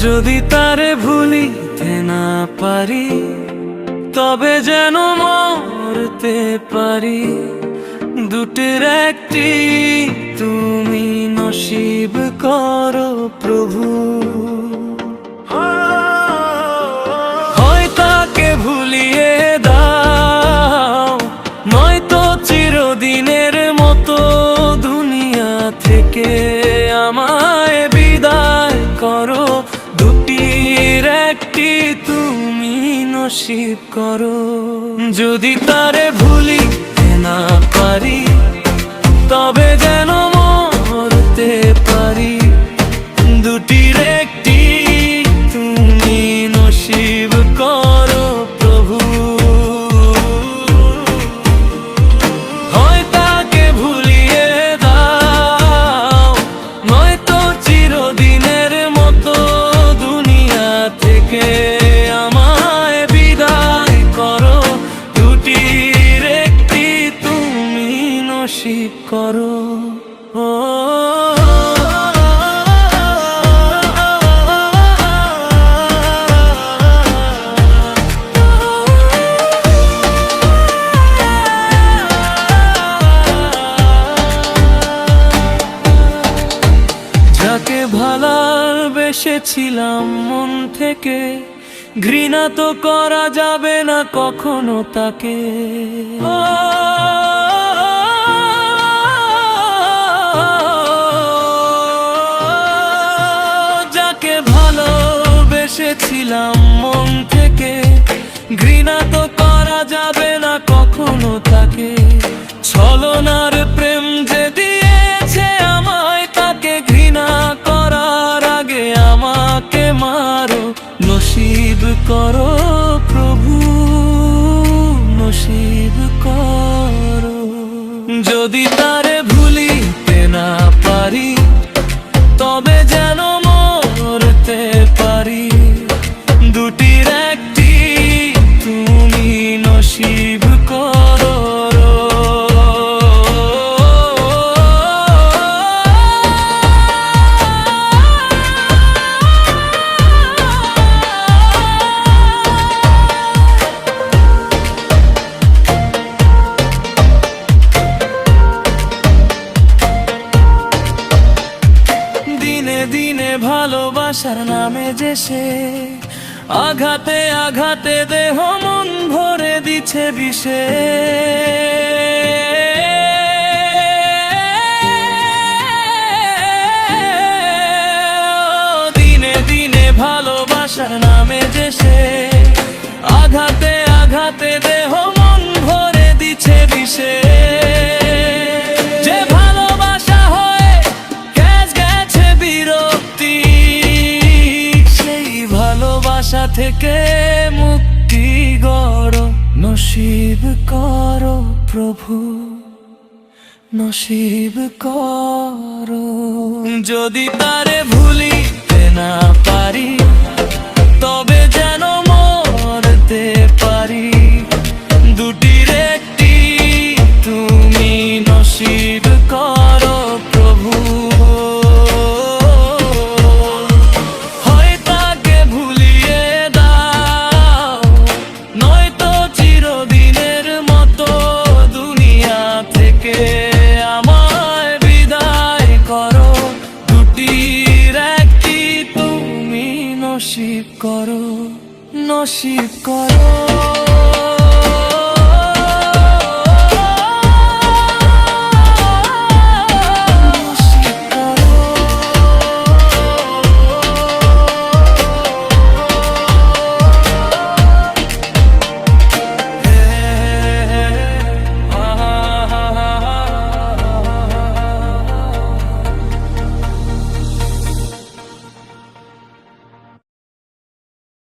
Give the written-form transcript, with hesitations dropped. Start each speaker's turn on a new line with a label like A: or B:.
A: যদি তারে ভুলিতে না পারি, তবে যেন মরতে পারি। দুটির একটি তুমি নসিব করো প্রভু। হয় তাকে ভুলিয়ে দাও, নয়তো চিরদিনের মতো দুনিয়া থেকে আমায় বিদায় করো। দুটির একটি তুমি নসিব করো। যদি তারে ভুলিতে না পারি, তবে যেন মরতে পারি। দুটির একটি তুমি নসিব করো প্রভু। হয় তাকে ভুলিয়ে দাও, নয়তো চিরদিনের মতো দুনিয়া থেকে আমায় বিদায় করো। দুটির একটি তুমি নসিব করো। যাকে ভালোবেসেছিলাম মন থেকে, ঘৃণা তো করা যাবে না কখনো তাকে। যাকে ভালোবেসেছিলাম মন থেকে, ঘৃণা তো করা যাবে না কখনো তাকে। ছলনার প্রেম যে দিয়েছে আমায়, তাকে ঘৃণা করার আগে আমাকে মারো। নসিব করো প্রভু, নসিব করো। যদি তারে ভুলিতে না পারি, তবে যেন মরতে পারি। দুটির একটি তুমি নসিব করো। দিনে দিনে ভালোবাসার নামে যে সে আঘাতে আঘাতে দেহ মন ভরে দিচ্ছে বিষে। দিনে দিনে ভালোবাসার নামে যে সে আঘাতে আঘাতে দেহ মন ভরে দিচ্ছে বিষে। যে ভালোবাসা হয়ে গেছে বিরক্তি, সেই ভালোবাসা থেকে মুক্তি গড়ো। নসিব করো প্রভু, নসিব করো। যদি তারে ভুলিতে না পারি, তবে যেন মরতে পারি। দুটির একটি তুমি নসিব করো প্রভু। হয় তাকে ভুলিয়ে দাও, নয়তো চিরদিনের মতো দুনিয়া থেকে আমায় বিদায় করো। দুটির একটি তুমি নসিব করো, নসিব করো।